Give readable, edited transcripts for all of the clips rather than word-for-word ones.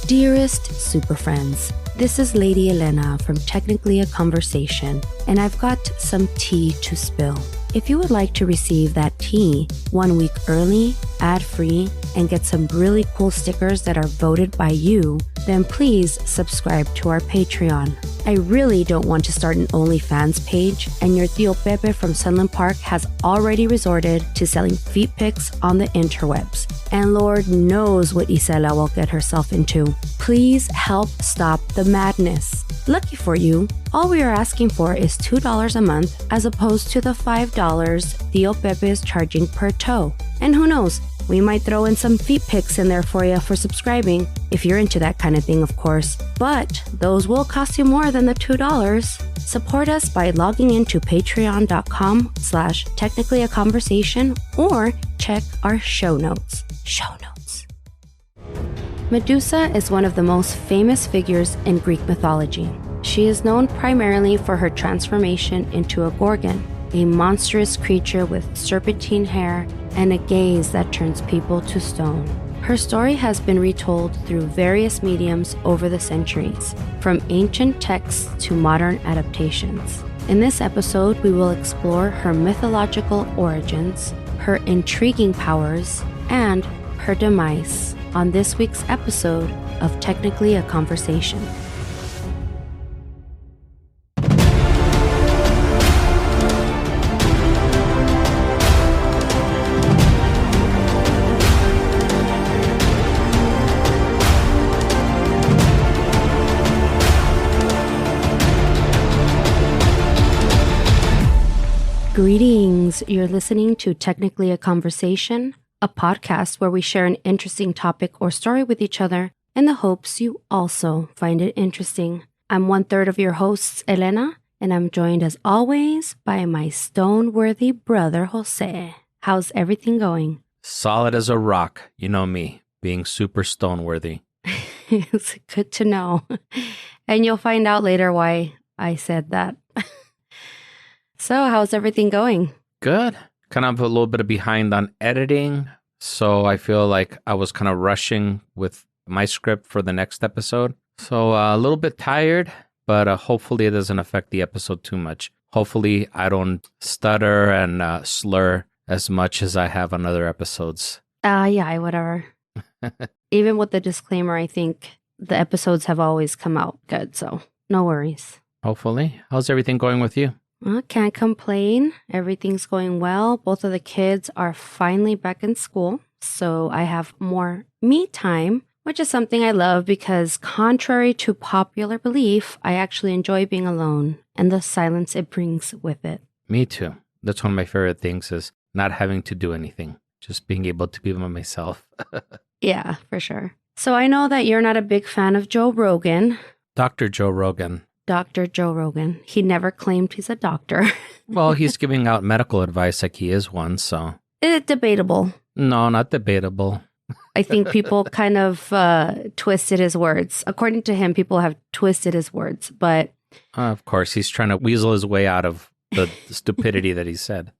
Dearest Super Friends, this is Lady Elena from Technically a Conversation, and I've got some tea to spill. If you would like to receive that tea 1 week early, ad-free, and get some really cool stickers that are voted by you, then please subscribe to our Patreon. I really don't want to start an OnlyFans page, and your Tío Pepe from Sunland Park has already resorted to selling feet pics on the interwebs. And Lord knows what Isela will get herself into. Please help stop the madness. Lucky for you, all we are asking for is $2 a month as opposed to the $5 Tío Pepe is charging per toe. And who knows, we might throw in some feet pics in there for you for subscribing, if you're into that kind of thing, of course. But those will cost you more than the $2. Support us by logging into patreon.com/technicallyaconversation or check our show notes. Medusa is one of the most famous figures in Greek mythology. She is known primarily for her transformation into a Gorgon, a monstrous creature with serpentine hair and a gaze that turns people to stone. Her story has been retold through various mediums over the centuries, from ancient texts to modern adaptations. In this episode, we will explore her mythological origins, her intriguing powers, and her demise on this week's episode of Technically a Conversation. Greetings, you're listening to Technically a Conversation, a podcast where we share an interesting topic or story with each other in the hopes you also find it interesting. I'm 1/3 of your hosts, Elena, and I'm joined as always by my stone-worthy brother, Jose. How's everything going? Solid as a rock. You know me, being super stone-worthy. It's good to know. And you'll find out later why I said that. So, how's everything going? Good. Kind of a little bit of behind on editing. So I feel like I was kind of rushing with my script for the next episode. So a little bit tired, but hopefully it doesn't affect the episode too much. Hopefully I don't stutter and slur as much as I have on other episodes. Yeah, whatever. Even with the disclaimer, I think the episodes have always come out good, so no worries. Hopefully. How's everything going with you? Can't complain. Everything's going well. Both of the kids are finally back in school, so I have more me time, which is something I love because contrary to popular belief, I actually enjoy being alone and the silence it brings with it. Me too. That's one of my favorite things is not having to do anything, just being able to be by myself. Yeah, for sure. So I know that you're not a big fan of Joe Rogan. Dr. Joe Rogan. Dr. Joe Rogan. He never claimed he's a doctor. Well, he's giving out medical advice like he is one, so. It's debatable. No, not debatable. I think people kind of twisted his words. According to him, people have twisted his words, but... Of course, he's trying to weasel his way out of the stupidity that he said.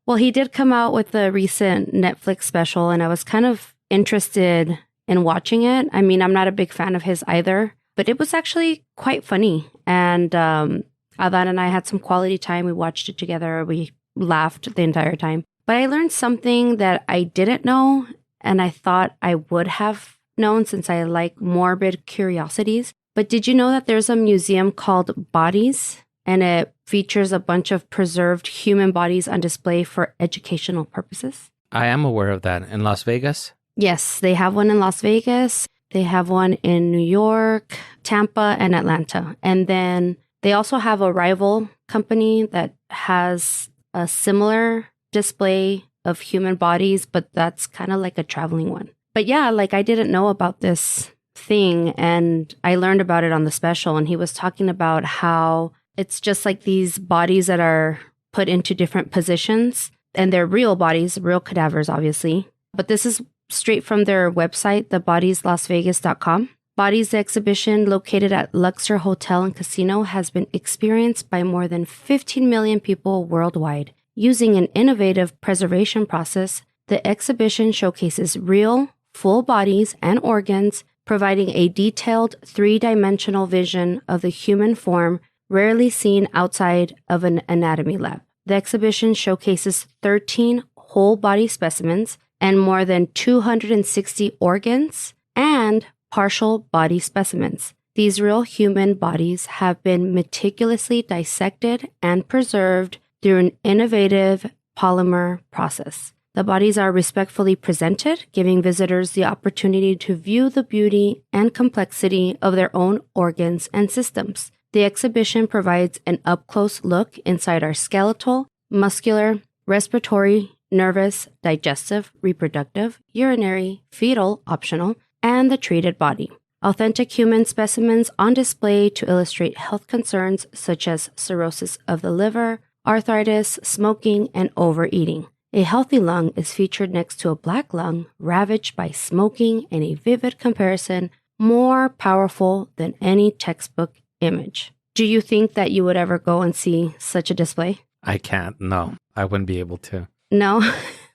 Well, he did come out with a recent Netflix special, and I was kind of interested in watching it. I mean, I'm not a big fan of his either. But it was actually quite funny. And Adan and I had some quality time. We watched it together. We laughed the entire time. But I learned something that I didn't know. And I thought I would have known since I like morbid curiosities. But did you know that there's a museum called Bodies? And it features a bunch of preserved human bodies on display for educational purposes? I am aware of that. In Las Vegas? Yes, they have one in Las Vegas. They have one in New York, Tampa, and Atlanta. And then they also have a rival company that has a similar display of human bodies, but that's kind of like a traveling one. But yeah, like I didn't know about this thing, and I learned about it on the special, and he was talking about how it's just like these bodies that are put into different positions, and they're real bodies, real cadavers, obviously. But this is straight from their website, thebodieslasvegas.com. Bodies exhibition located at Luxor Hotel and Casino has been experienced by more than 15 million people worldwide. Using an innovative preservation process, the exhibition showcases real, full bodies and organs, providing a detailed three-dimensional vision of the human form rarely seen outside of an anatomy lab. The exhibition showcases 13 whole body specimens and more than 260 organs and partial body specimens. These real human bodies have been meticulously dissected and preserved through an innovative polymer process. The bodies are respectfully presented, giving visitors the opportunity to view the beauty and complexity of their own organs and systems. The exhibition provides an up-close look inside our skeletal, muscular, respiratory, nervous, digestive, reproductive, urinary, fetal, optional, and the treated body. Authentic human specimens on display to illustrate health concerns such as cirrhosis of the liver, arthritis, smoking, and overeating. A healthy lung is featured next to a black lung ravaged by smoking in a vivid comparison, more powerful than any textbook image. Do you think that you would ever go and see such a display? I can't. No, I wouldn't be able to. No?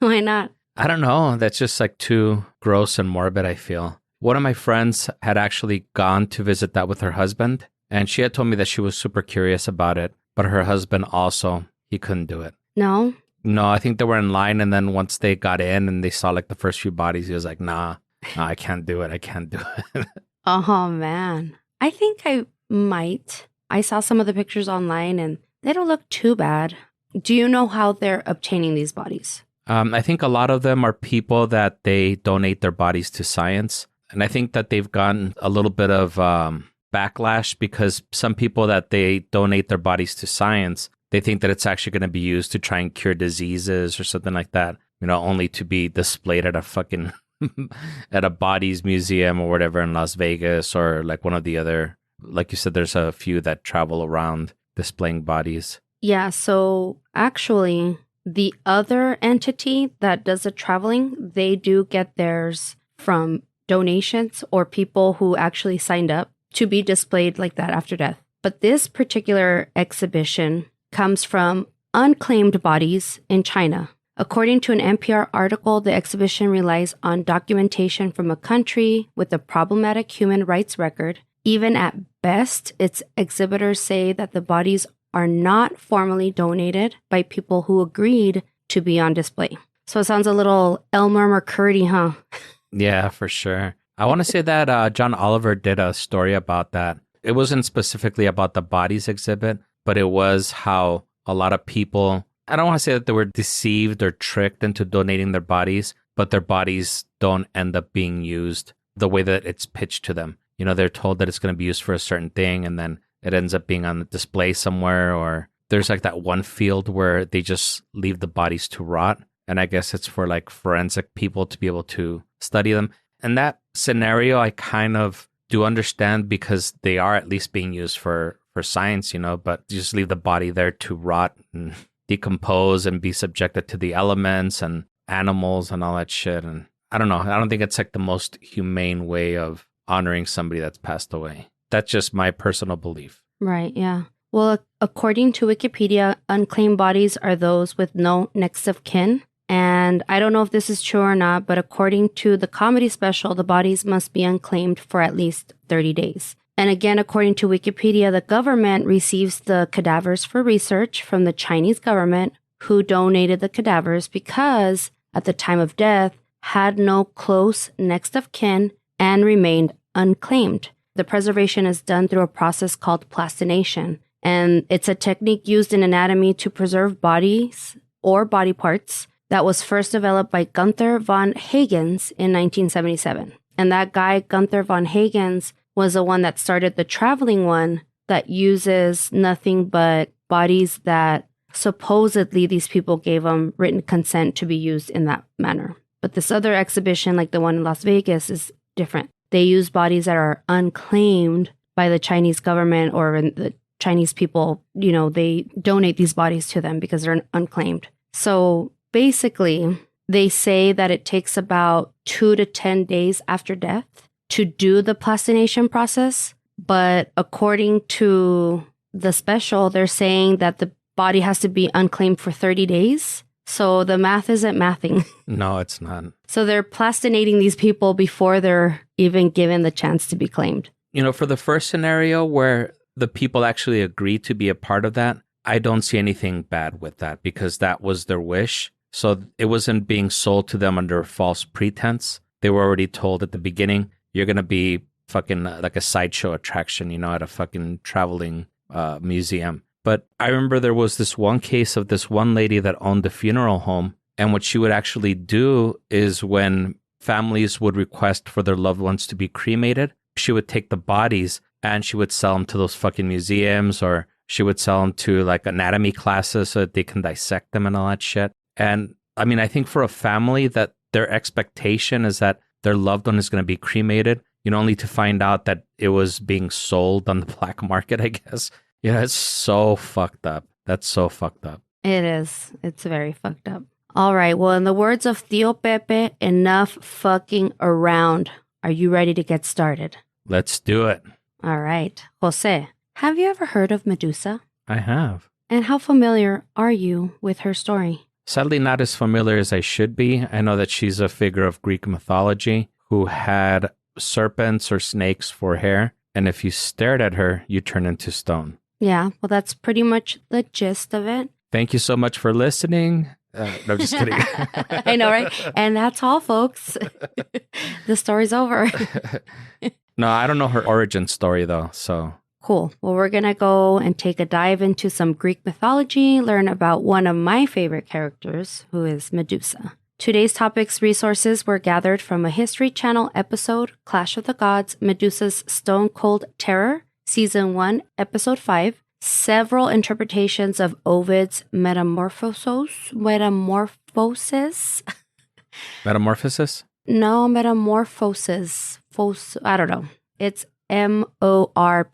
Why not? I don't know. That's just like too gross and morbid, I feel. One of my friends had actually gone to visit that with her husband, and she had told me that she was super curious about it, but her husband also, he couldn't do it. No? No, I think they were in line, and then once they got in and they saw like the first few bodies, he was like, nah, I can't do it. I can't do it. Oh, man. I think I might. I saw some of the pictures online, and they don't look too bad. Do you know how they're obtaining these bodies? I think a lot of them are people that they donate their bodies to science. And I think that they've gotten a little bit of backlash because some people that they donate their bodies to science, they think that it's actually going to be used to try and cure diseases or something like that, you know, only to be displayed at a fucking, at a bodies museum or whatever in Las Vegas or like one of the other, like you said, there's a few that travel around displaying bodies. Yeah, so actually, the other entity that does the traveling, they do get theirs from donations or people who actually signed up to be displayed like that after death. But this particular exhibition comes from unclaimed bodies in China. According to an NPR article, the exhibition relies on documentation from a country with a problematic human rights record. Even at best, its exhibitors say that the bodies are not formally donated by people who agreed to be on display. So it sounds a little Elmer McCurdy, huh? Yeah, for sure. I want to say that John Oliver did a story about that. It wasn't specifically about the bodies exhibit, but it was how a lot of people, I don't want to say that they were deceived or tricked into donating their bodies, but their bodies don't end up being used the way that it's pitched to them. You know, they're told that it's going to be used for a certain thing, and then it ends up being on the display somewhere, or there's like that one field where they just leave the bodies to rot. And I guess it's for like forensic people to be able to study them. And that scenario, I kind of do understand because they are at least being used for science, you know, but you just leave the body there to rot and decompose and be subjected to the elements and animals and all that shit. And I don't know. I don't think it's like the most humane way of honoring somebody that's passed away. That's just my personal belief. Right, yeah. Well, according to Wikipedia, unclaimed bodies are those with no next of kin. And I don't know if this is true or not, but according to the comedy special, the bodies must be unclaimed for at least 30 days. And again, according to Wikipedia, the government receives the cadavers for research from the Chinese government, who donated the cadavers because at the time of death had no close next of kin and remained unclaimed. The preservation is done through a process called plastination, and it's a technique used in anatomy to preserve bodies or body parts that was first developed by Gunther von Hagens in 1977. And that guy, Gunther von Hagens, was the one that started the traveling one that uses nothing but bodies that supposedly these people gave them written consent to be used in that manner. But this other exhibition, like the one in Las Vegas, is different. They use bodies that are unclaimed by the Chinese government or the Chinese people. You know, they donate these bodies to them because they're unclaimed. So basically, they say that it takes about 2 to 10 days after death to do the plastination process. But according to the special, they're saying that the body has to be unclaimed for 30 days So the math isn't mathing. No, it's not. So they're plastinating these people before they're even given the chance to be claimed. For the first scenario where the people actually agree to be a part of that, I don't see anything bad with that because that was their wish. So it wasn't being sold to them under false pretense. They were already told at the beginning, you're going to be fucking like a sideshow attraction, at a fucking traveling museum. But I remember there was this one case of this one lady that owned a funeral home. And what she would actually do is when families would request for their loved ones to be cremated, she would take the bodies and she would sell them to those fucking museums, or she would sell them to like anatomy classes so that they can dissect them and all that shit. And I mean, I think for a family that their expectation is that their loved one is going to be cremated, only to find out that it was being sold on the black market, I guess. Yeah, it's so fucked up. That's so fucked up. It is. It's very fucked up. All right. Well, in the words of Theo Pepe, enough fucking around. Are you ready to get started? Let's do it. All right. Jose, have you ever heard of Medusa? I have. And how familiar are you with her story? Sadly, not as familiar as I should be. I know that she's a figure of Greek mythology who had serpents or snakes for hair. And if you stared at her, you turn into stone. Yeah, well, that's pretty much the gist of it. Thank you so much for listening. No, I'm just kidding. I know, right? And that's all, folks. The story's over. No, I don't know her origin story, though, so... Cool. Well, we're going to go and take a dive into some Greek mythology, learn about one of my favorite characters, who is Medusa. Today's topics resources were gathered from a History Channel episode, Clash of the Gods, Medusa's Stone Cold Terror, Season 1, Episode 5, several interpretations of Ovid's Metamorphosis? Metamorphosis? No, Metamorphosis. I don't know. It's Morphoses.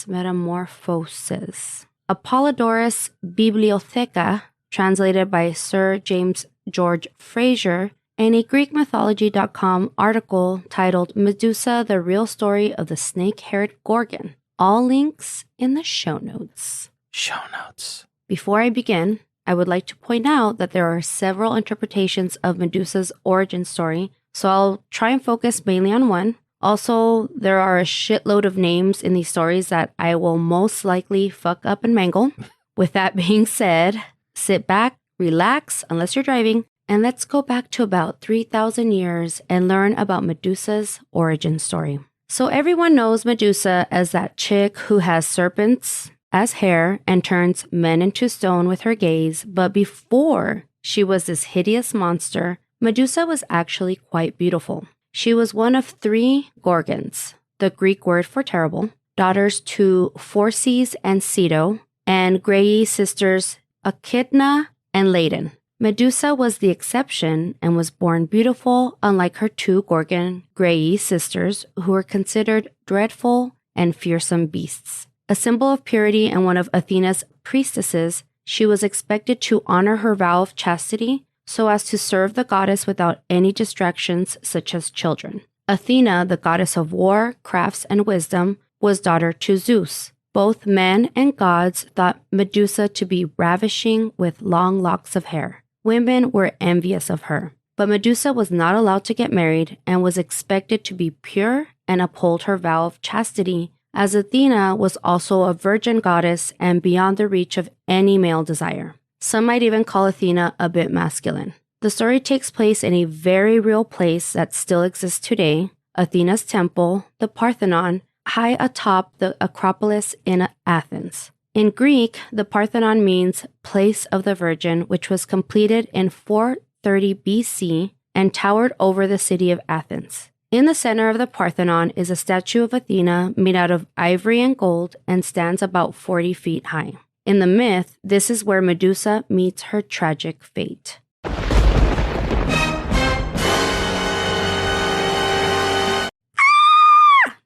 Metamorphosis. Apollodorus Bibliotheca, translated by Sir James George Fraser, and a GreekMythology.com article titled Medusa, the Real Story of the Snake-Haired Gorgon. All links in the show notes. Show notes. Before I begin, I would like to point out that there are several interpretations of Medusa's origin story, so I'll try and focus mainly on one. Also, there are a shitload of names in these stories that I will most likely fuck up and mangle. With that being said, sit back, relax, unless you're driving, and let's go back to about 3,000 years and learn about Medusa's origin story. So everyone knows Medusa as that chick who has serpents as hair and turns men into stone with her gaze, but before she was this hideous monster, Medusa was actually quite beautiful. She was one of 3 Gorgons, the Greek word for terrible, daughters to Phorcys and Ceto, and Graeae sisters Echidna and Ladon. Medusa was the exception and was born beautiful, unlike her 2 Gorgon Graeae sisters, who were considered dreadful and fearsome beasts. A symbol of purity and one of Athena's priestesses, she was expected to honor her vow of chastity so as to serve the goddess without any distractions such as children. Athena, the goddess of war, crafts, and wisdom, was daughter to Zeus. Both men and gods thought Medusa to be ravishing with long locks of hair. Women were envious of her, but Medusa was not allowed to get married and was expected to be pure and uphold her vow of chastity, as Athena was also a virgin goddess and beyond the reach of any male desire. Some might even call Athena a bit masculine. The story takes place in a very real place that still exists today, Athena's temple, the Parthenon, high atop the Acropolis in Athens. In Greek, the Parthenon means place of the Virgin, which was completed in 430 BC and towered over the city of Athens. In the center of the Parthenon is a statue of Athena made out of ivory and gold and stands about 40 feet high. In the myth, this is where Medusa meets her tragic fate.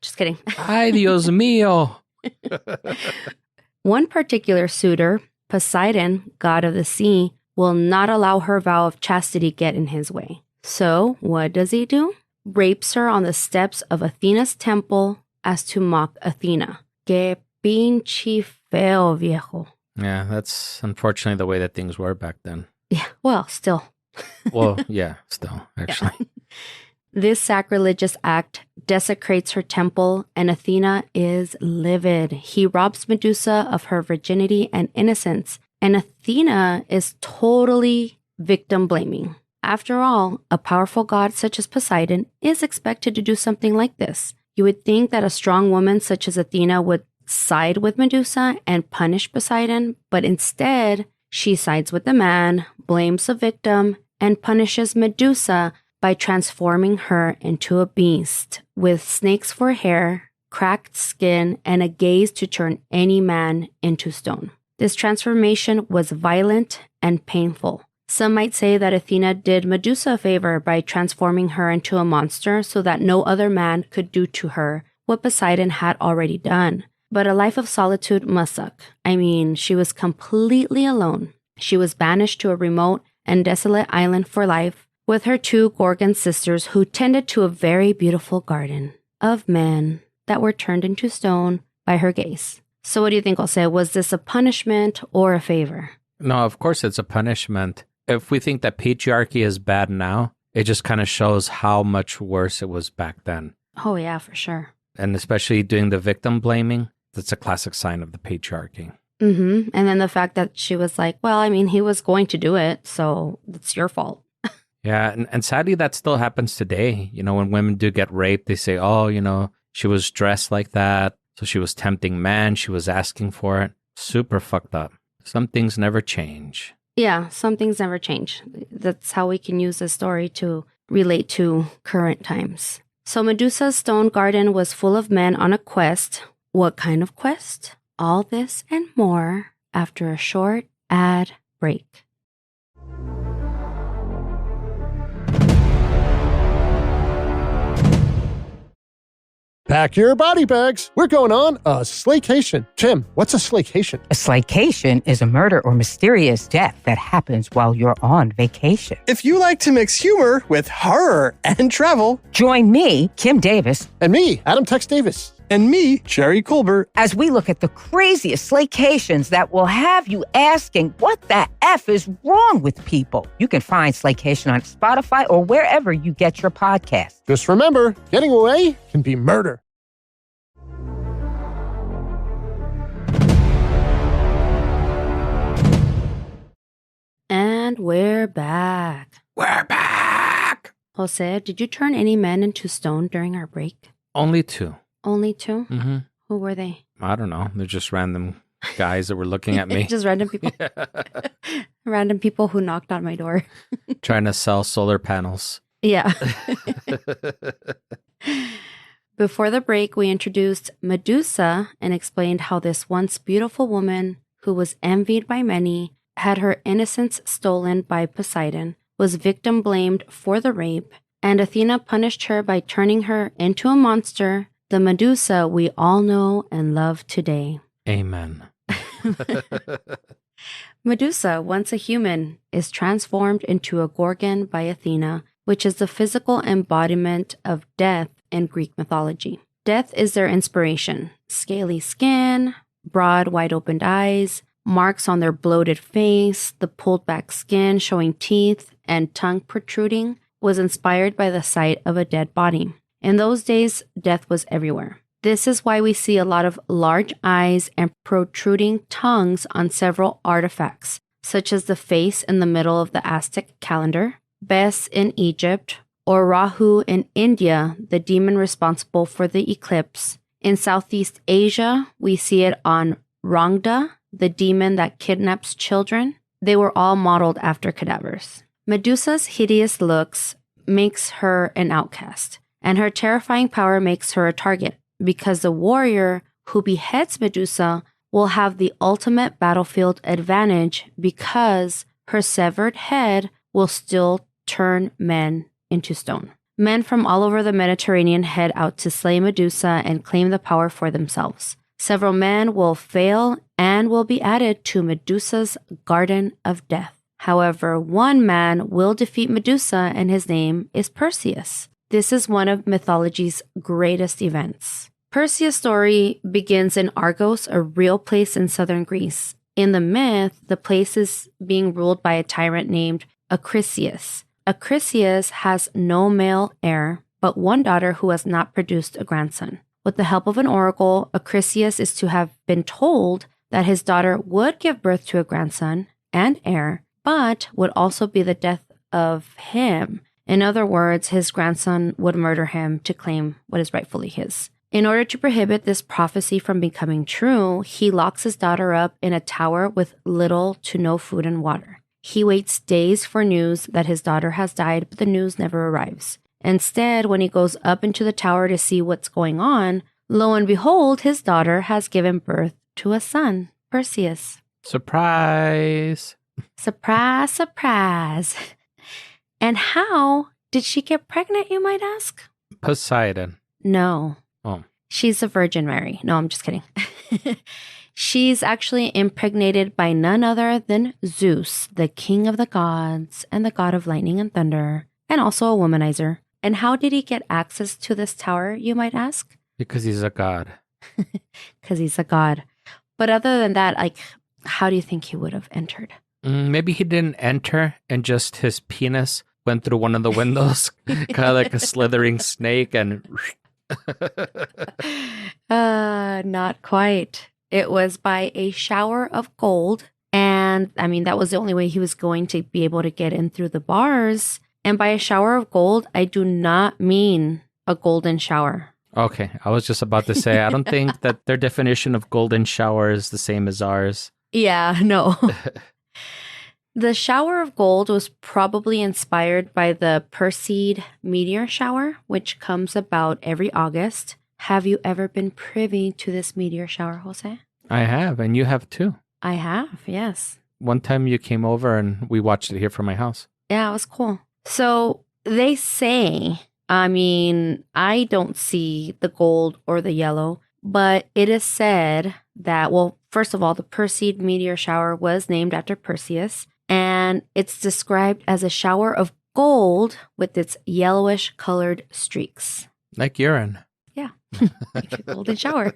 Just kidding. Ay, Dios mío. One particular suitor, Poseidon, god of the sea, will not allow her vow of chastity get in his way. So, what does he do? Rapes her on the steps of Athena's temple as to mock Athena. Que pinche feo, viejo. Yeah, that's unfortunately the way that things were back then. Yeah, well, still. Well, yeah, still, actually. Yeah. This sacrilegious act desecrates her temple, and Athena is livid. He robs Medusa of her virginity and innocence, and Athena is totally victim blaming. After all, a powerful god such as Poseidon is expected to do something like this. You would think that a strong woman such as Athena would side with Medusa and punish Poseidon, but instead, she sides with the man, blames the victim, and punishes Medusa by transforming her into a beast with snakes for hair, cracked skin, and a gaze to turn any man into stone. This transformation was violent and painful. Some might say that Athena did Medusa a favor by transforming her into a monster so that no other man could do to her what Poseidon had already done. But a life of solitude must suck. I mean, she was completely alone. She was banished to a remote and desolate island for life with her 2 Gorgon sisters who tended to a very beautiful garden of men that were turned into stone by her gaze. So what do you think, Jose? Was this a punishment or a favor? No, of course it's a punishment. If we think that patriarchy is bad now, it just kind of shows how much worse it was back then. Oh, yeah, for sure. And especially doing the victim blaming, that's a classic sign of the patriarchy. Mm-hmm. And then the fact that she was like, well, I mean, he was going to do it, so it's your fault. Yeah, and sadly that still happens today. You know, when women do get raped, they say, oh, you know, she was dressed like that, so she was tempting men, she was asking for it. Super fucked up. Some things never change. Yeah, some things never change. That's how we can use this story to relate to current times. So Medusa's stone garden was full of men on a quest. What kind of quest? All this and more after a short ad break. Pack your body bags. We're going on a slaycation. Tim, what's a slaycation? A slaycation is a murder or mysterious death that happens while you're on vacation. If you like to mix humor with horror and travel, Join me, Kim Davis, And me, Adam Tex Davis. and me, Jerry Colbert, as we look at the craziest slaycations that will have you asking, what the F is wrong with people? You can find Slaycation on Spotify or wherever you get your podcasts. Just remember, getting away can be murder. And we're back. We're back! Jose, did you turn any men into stone during our break? Only 2. Only 2? Mm-hmm. Who were they? I don't know. They're just random guys that were looking at me. Just random people. Random people who knocked on my door. Trying to sell solar panels. Yeah. Before the break, we introduced Medusa and explained how this once beautiful woman who was envied by many, had her innocence stolen by Poseidon, was victim blamed for the rape, and Athena punished her by turning her into a monster, the Medusa we all know and love today. Amen. Medusa, once a human, is transformed into a Gorgon by Athena, which is the physical embodiment of death in Greek mythology. Death is their inspiration. Scaly skin, broad, wide-opened eyes, marks on their bloated face, the pulled-back skin showing teeth, and tongue protruding, was inspired by the sight of a dead body. In those days, death was everywhere. This is why we see a lot of large eyes and protruding tongues on several artifacts, such as the face in the middle of the Aztec calendar, Bes in Egypt, or Rahu in India, the demon responsible for the eclipse. In Southeast Asia, we see it on Rangda, the demon that kidnaps children. They were all modeled after cadavers. Medusa's hideous looks makes her an outcast, and her terrifying power makes her a target, because the warrior who beheads Medusa will have the ultimate battlefield advantage because her severed head will still turn men into stone. Men from all over the Mediterranean head out to slay Medusa and claim the power for themselves. Several men will fail and will be added to Medusa's Garden of Death. However, one man will defeat Medusa, and his name is Perseus. This is one of mythology's greatest events. Perseus' story begins in Argos, a real place in southern Greece. In the myth, the place is being ruled by a tyrant named Acrisius. Acrisius has no male heir, but one daughter who has not produced a grandson. With the help of an oracle, Acrisius is to have been told that his daughter would give birth to a grandson and heir, but would also be the death of him. In other words, his grandson would murder him to claim what is rightfully his. In order to prohibit this prophecy from becoming true, he locks his daughter up in a tower with little to no food and water. He waits days for news that his daughter has died, but the news never arrives. Instead, when he goes up into the tower to see what's going on, lo and behold, his daughter has given birth to a son, Perseus. Surprise! Surprise, surprise. And how did she get pregnant, you might ask? Poseidon. No. Oh. She's a Virgin Mary. No, I'm just kidding. She's actually impregnated by none other than Zeus, the king of the gods and the god of lightning and thunder, and also a womanizer. And how did he get access to this tower, you might ask? Because he's a god. Because he's a god. But other than that, like, how do you think he would have entered? Maybe he didn't enter and just his penis went through one of the windows, kind of like a slithering snake and... Not quite. It was by a shower of gold. And I mean, that was the only way he was going to be able to get in through the bars. And by a shower of gold, I do not mean a golden shower. Okay, I was just about to say, I don't think that their definition of golden shower is the same as ours. Yeah, no. The shower of gold was probably inspired by the Perseid meteor shower, which comes about every August. Have you ever been privy to this meteor shower, Jose? I have, and you have too. I have, yes. One time you came over and we watched it here from my house. Yeah, it was cool. So they say, I mean, I don't see the gold or the yellow, but it is said that, well, first of all, the Perseid meteor shower was named after Perseus, and it's described as a shower of gold with its yellowish colored streaks. Like urine. Yeah, like a golden shower.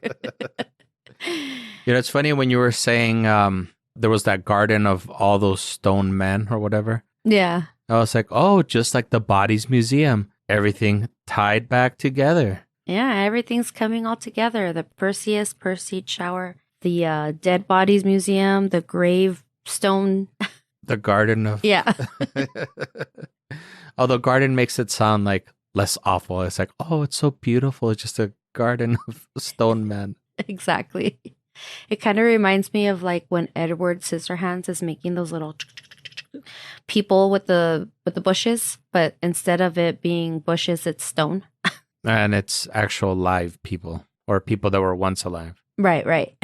You know, it's funny when you were saying there was that garden of all those stone men or whatever. Yeah. I was like, oh, just like the Bodies Museum. Everything tied back together. Yeah, everything's coming all together. The Perseid shower, the Dead Bodies Museum, the gravestone. The garden of... Yeah. Although garden makes it sound like less awful. It's like, oh, it's so beautiful. It's just a garden of stone men. Exactly. It kind of reminds me of like when Edward Scissorhands is making those little people with the bushes, but instead of it being bushes, it's stone. And it's actual live people or people that were once alive. Right.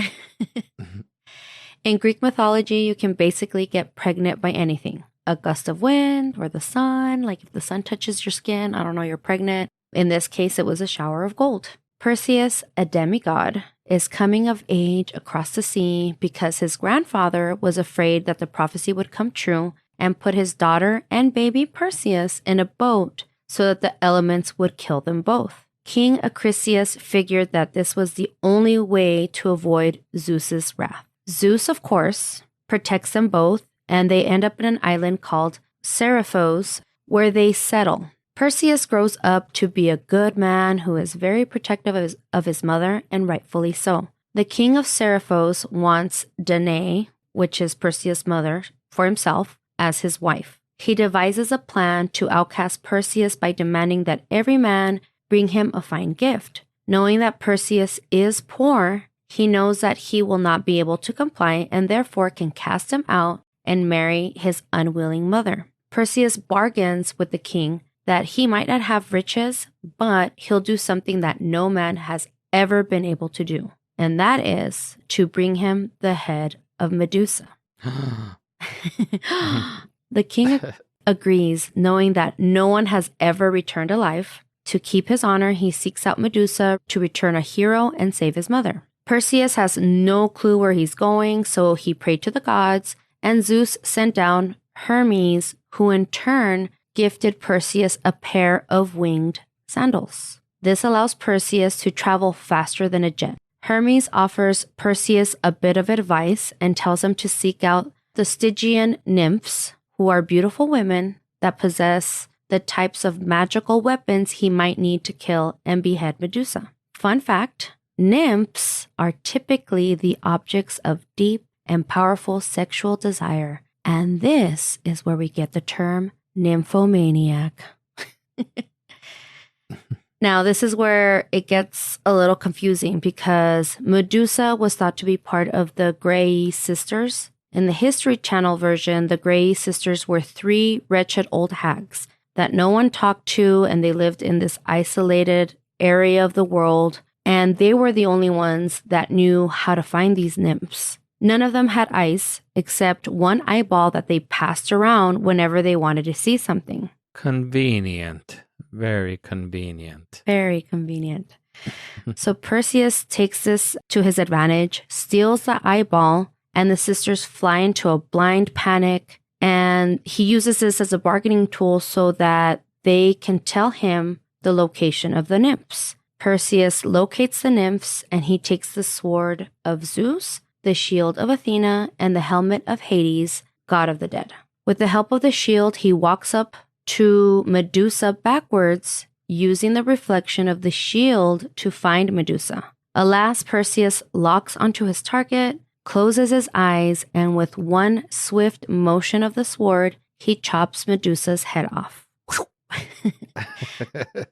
In Greek mythology, you can basically get pregnant by anything. A gust of wind or the sun. Like if the sun touches your skin, I don't know, you're pregnant. In this case, it was a shower of gold. Perseus, a demigod, is coming of age across the sea because his grandfather was afraid that the prophecy would come true and put his daughter and baby Perseus in a boat so that the elements would kill them both. King Acrisius figured that this was the only way to avoid Zeus's wrath. Zeus, of course, protects them both, and they end up in an island called Seriphos, where they settle. Perseus grows up to be a good man who is very protective of his mother, and rightfully so. The king of Seriphos wants Danae, which is Perseus' mother, for himself as his wife. He devises a plan to outcast Perseus by demanding that every man bring him a fine gift. Knowing that Perseus is poor, he knows that he will not be able to comply and therefore can cast him out and marry his unwilling mother. Perseus bargains with the king that he might not have riches, but he'll do something that no man has ever been able to do, and that is to bring him the head of Medusa. The king agrees, knowing that no one has ever returned alive. To keep his honor, he seeks out Medusa to return a hero and save his mother. Perseus has no clue where he's going, so he prayed to the gods, and Zeus sent down Hermes, who in turn gifted Perseus a pair of winged sandals. This allows Perseus to travel faster than a jet. Hermes offers Perseus a bit of advice and tells him to seek out the Stygian nymphs, who are beautiful women that possess the types of magical weapons he might need to kill and behead Medusa. Fun fact, nymphs are typically the objects of deep and powerful sexual desire, and this is where we get the term nymphomaniac. Now, this is where it gets a little confusing because Medusa was thought to be part of the Grey Sisters. In the History Channel version, the Grey Sisters were 3 wretched old hags that no one talked to, and they lived in this isolated area of the world, and they were the only ones that knew how to find these nymphs. None of them had eyes, except one eyeball that they passed around whenever they wanted to see something. Convenient. Very convenient. Very convenient. So Perseus takes this to his advantage, steals the eyeball, and the sisters fly into a blind panic. And he uses this as a bargaining tool so that they can tell him the location of the nymphs. Perseus locates the nymphs, and he takes the sword of Zeus, the shield of Athena, and the helmet of Hades, god of the dead. With the help of the shield, he walks up to Medusa backwards, using the reflection of the shield to find Medusa. Alas, Perseus locks onto his target, closes his eyes, and with one swift motion of the sword, he chops Medusa's head off.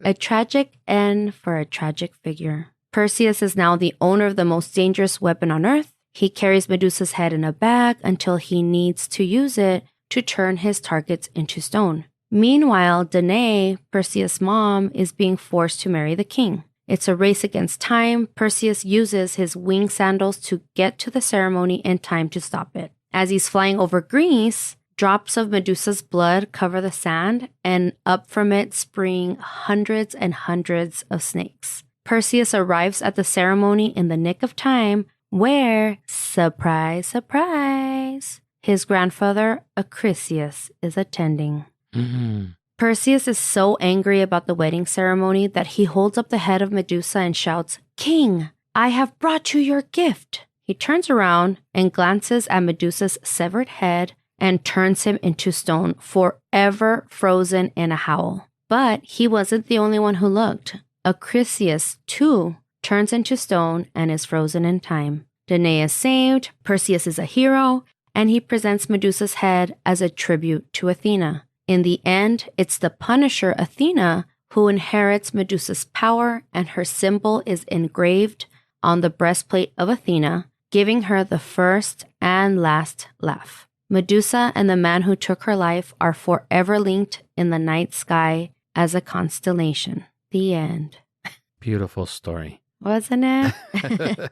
A tragic end for a tragic figure. Perseus is now the owner of the most dangerous weapon on earth. He carries Medusa's head in a bag until he needs to use it to turn his targets into stone. Meanwhile, Danae, Perseus' mom, is being forced to marry the king. It's a race against time. Perseus uses his wing sandals to get to the ceremony in time to stop it. As he's flying over Greece, drops of Medusa's blood cover the sand, and up from it spring hundreds and hundreds of snakes. Perseus arrives at the ceremony in the nick of time where, surprise, surprise, his grandfather, Acrisius, is attending. Mm-hmm. Perseus is so angry about the wedding ceremony that he holds up the head of Medusa and shouts, "King, I have brought you your gift." He turns around and glances at Medusa's severed head and turns him into stone, forever frozen in a howl. But he wasn't the only one who looked. Acrisius, too, turns into stone and is frozen in time. Danae is saved, Perseus is a hero, and he presents Medusa's head as a tribute to Athena. In the end, it's the Punisher Athena who inherits Medusa's power, and her symbol is engraved on the breastplate of Athena, giving her the first and last laugh. Medusa and the man who took her life are forever linked in the night sky as a constellation. The end. Beautiful story. Wasn't it?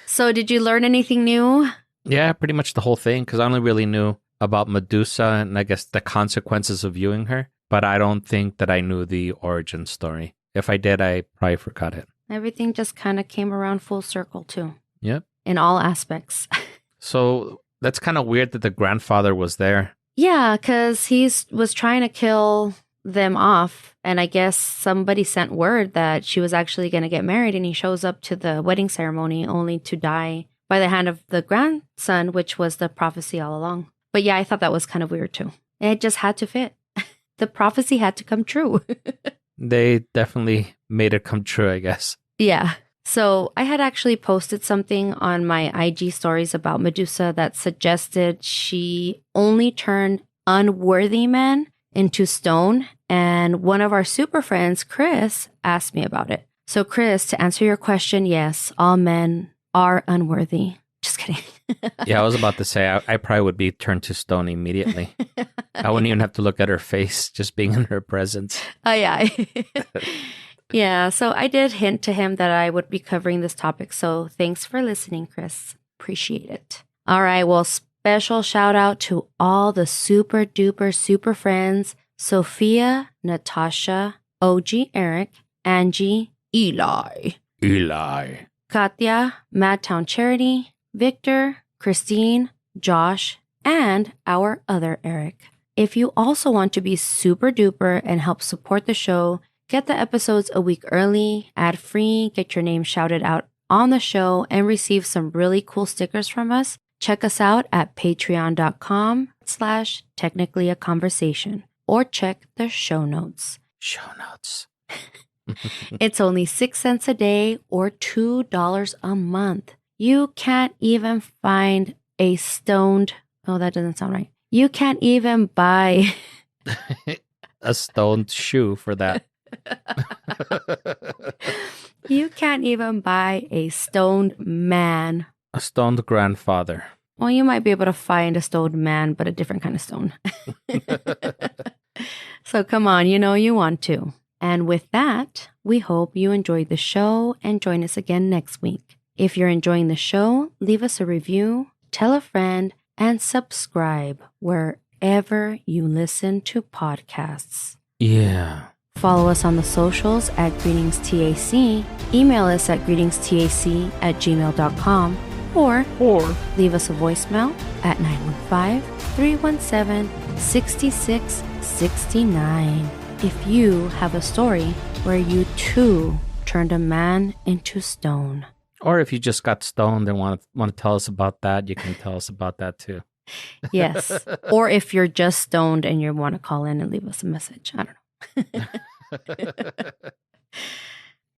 So did you learn anything new? Yeah, pretty much the whole thing, because I only really knew about Medusa and I guess the consequences of viewing her, but I don't think that I knew the origin story. If I did, I probably forgot it. Everything just kind of came around full circle too. Yep. In all aspects. So that's kind of weird that the grandfather was there. Yeah, because he was trying to kill them off, and I guess somebody sent word that she was actually going to get married, and he shows up to the wedding ceremony only to die by the hand of the grandson, which was the prophecy all along. But yeah, I thought that was kind of weird too. It just had to fit. The prophecy had to come true. They definitely made it come true, I guess. Yeah. So I had actually posted something on my IG stories about Medusa that suggested she only turned unworthy men into stone. And one of our super friends, Chris, asked me about it. So Chris, to answer your question, yes, all men are unworthy. Just kidding. Yeah, I was about to say, I probably would be turned to stone immediately. I wouldn't even have to look at her face, just being in her presence. Oh, yeah. Yeah, so I did hint to him that I would be covering this topic. So thanks for listening, Chris. Appreciate it. All right, well, special shout out to all the super duper super friends, Sophia, Natasha, OG Eric, Angie, Eli, Katya, Madtown Charity, Victor, Christine, Josh, and our other Eric. If you also want to be super duper and help support the show, get the episodes a week early, ad-free, get your name shouted out on the show and receive some really cool stickers from us, check us out at patreon.com/technicallyaconversation or check the show notes. Show notes. It's only 6 cents a day or $2 a month. You can't even find a stoned... Oh, that doesn't sound right. You can't even buy... A stoned shoe for that. You can't even buy a stoned man. A stoned grandfather. Well, you might be able to find a stoned man, but a different kind of stone. So come on, you know you want to. And with that, we hope you enjoyed the show and join us again next week. If you're enjoying the show, leave us a review, tell a friend, and subscribe wherever you listen to podcasts. Yeah. Follow us on the socials at greetingstac, email us at greetingstac@gmail.com, or leave us a voicemail at 915-317-6669. If you have a story where you too turned a man into stone. Or if you just got stoned and want to tell us about that, you can tell us about that too. Yes. Or if you're just stoned and you want to call in and leave us a message. I don't know.